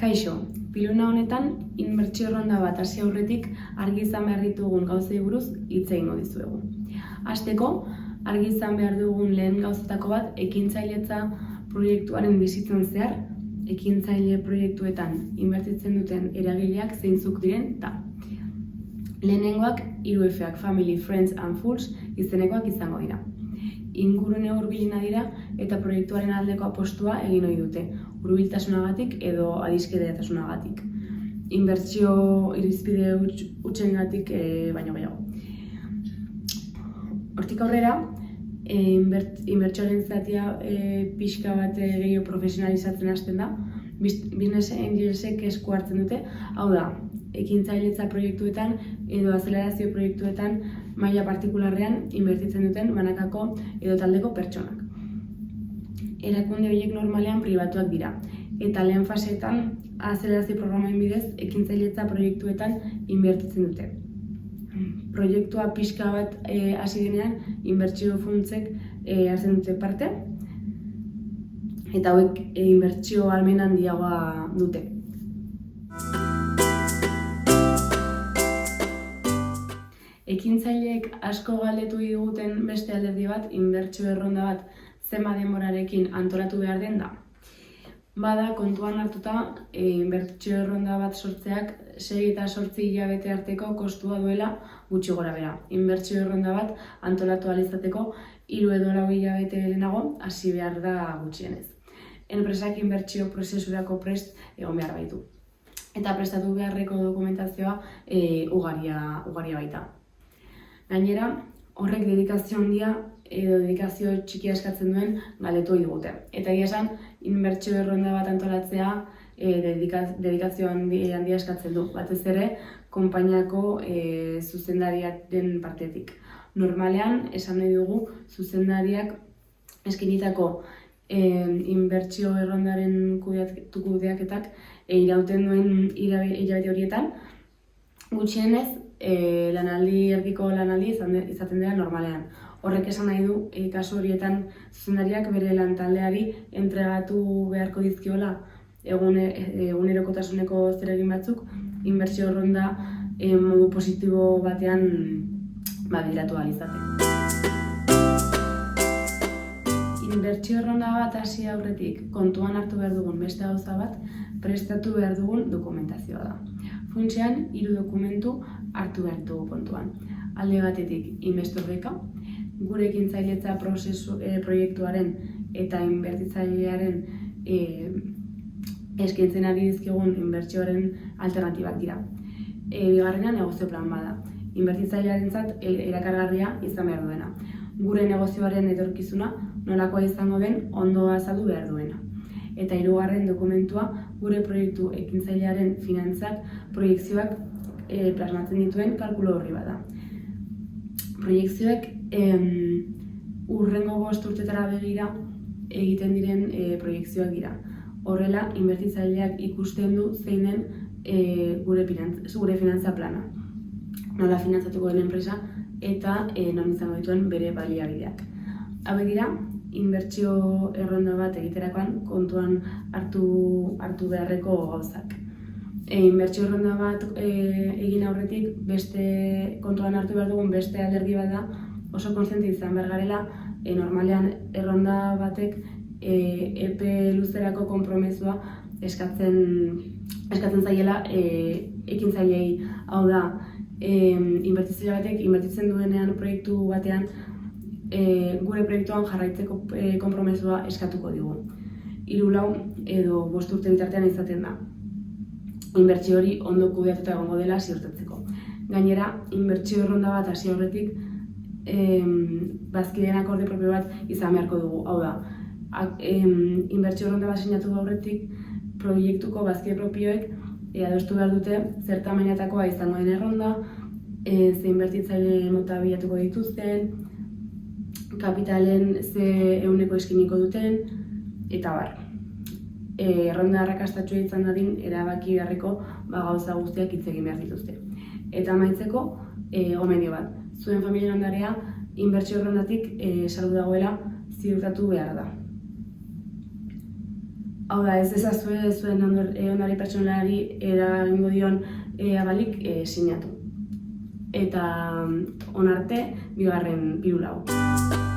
Kaixo, piluna honetan inbertsio erronda bat hasi aurretik argi izan behar ditugun gauzei buruz hitz egingo dizuegu. Hasteko, argi izan behar dugun lehen gauzetako bat ekintzailetza proiektuaren bizitzan zehar, ekintzaile proiektuetan inbertitzen duten eragileak zeintzuk diren da. Lehenengoak 3Fak, Family, Friends and Fools izenekoak izango dira. Ingurune hurbilena dira eta proiektuaren aldeko apostua egin ohi dute, hurbiltasunagatik edo adiskidetasunagatik. Inbertsio irizpide hutsengatik baino gehiago. Hortik aurrera, inbertsioaren zatia pixka bat gehiago profesionalizatzen hasten da. Business Angelsek esku hartzen dute, hau da, ekintzailetza proiektuetan edo azelerazio proiektuetan maila partikularrean inbertitzen duten banakako edo taldeko pertsonak. Erakunde horiek normalean pribatuak dira, eta lehen faseetan azelerazio programen bidez ekintzailetza proiektuetan inbertitzen dute. Proiektua pixka bat hasi denean inbertsio funtsek hartzen dute parte, eta hauek inbertsio ahalmen handiagoa dute. Ekintzaileek asko galdetu diguten beste alderdi bat, inbertsio erronda bat zenbat denborarekin antolatu behar den da. Bada, kontuan hartuta, inbertsio erronda bat sortzeak 6 eta 8 hilabete arteko kostua duela gutxi gorabehera. Inbertsio erronda bat antolatu ahal izateko 3 edo 4 hilabete lehenago hasi behar da gutxienez. Enpresak inbertsio prozesurako prest egon behar baitu. Eta prestatu beharreko dokumentazioa ugaria baita. Gainera, horrek dedikazio handia edo dedikazio txikia eskatzen duen galdetu digute. Eta egia esan, inbertsio erronda bat antolatzea dedikazio handia eskatzen du. Batez ere, konpainiako zuzendariaren partetik. Normalean, esan nahi dugu, zuzendariak eskainitako inbertsio errondaren kudeaketak irauten duen hilabete horietan, gutxienez erdiko lanaldi izaten dira normalean. Horrek esan nahi du, kasu horietan zuzendariak bere lantaldeari entregatu beharko dizkiola egunerokotasuneko zeregin batzuk, inbertsio erronda modu positibo batean bideratu ahal izateko. Inbertsio erronda bat hasi aurretik kontuan hartu behar dugun beste gauza bat, prestatu behar dugun dokumentazioa da. Funtsean, 3 dokumentu hartu behar dugu kontuan. Alde batetik, investor beka, gure ekintzailetza proiektuaren eta inbertitzailearen eskaintzen ari dizkigun inbertsioaren alternatibak dira. Bigarrena, negozio plan bada. Inbertitzailearentzat erakargarria izan behar duena. Gure negozioaren etorkizuna nolakoa izango den ondo azaldu behar duena. Eta 3. dokumentua gure proiektu ekintzailearen finantzak, proiekzioak plasmatzen dituen kalkulo horri bada. Proiekzioek hurrengo 5 urtetara begira egiten diren proiekzioak dira. Horrela, inbertitzaileak ikusten du zein den gure finantza plana. Nola finantzatuko den enpresa eta non izango dituen bere baliabideak. Hauek dira, inbertsio erronda bat egiterakoan kontuan hartu beharreko gauzak. Inbertsio erronda bat egin aurretik kontuan hartu behar dugun beste alderdi bat da, oso kontziente izan behar garela, normalean erronda batek epe luzerako konpromezua eskatzen zaiela ekintzailei. Hau da, inbertitzaile batek inbertitzen duenean proiektu batean gure proiektuan jarraitzeko konpromezua eskatuko digu. 3-4 edo 5 urte bitartean izaten da. Inbertsio hori ondo kudeatuta egongo dela ziurtatzeko. Gainera, inbertsio erronda bat hasi aurretik bazkideen akorde propio bat izan beharko dugu. Hau da, inbertsio erronda bat sinatu aurretik proiektuko bazkide propioek adostu behar dute zer tamainatakoa izango den erronda, ze inbertitzaile mota bilatuko dituzten, kapitalen ze ehuneko eskiniko duten, eta bar. Erronda arrakastatsua izan dadin erabaki beharreko gauza guztiak hitz egin behar dituzte. Eta amaitzeko, gomendio bat. Zuen familien ondarea, inbertsio errondatik salbu dagoela ziurtatu behar da. Hau da, ez ezazue zuen ondare pertsonalari eragingo dion abalik sinatu. Eta onarte, bigarren pirula hau.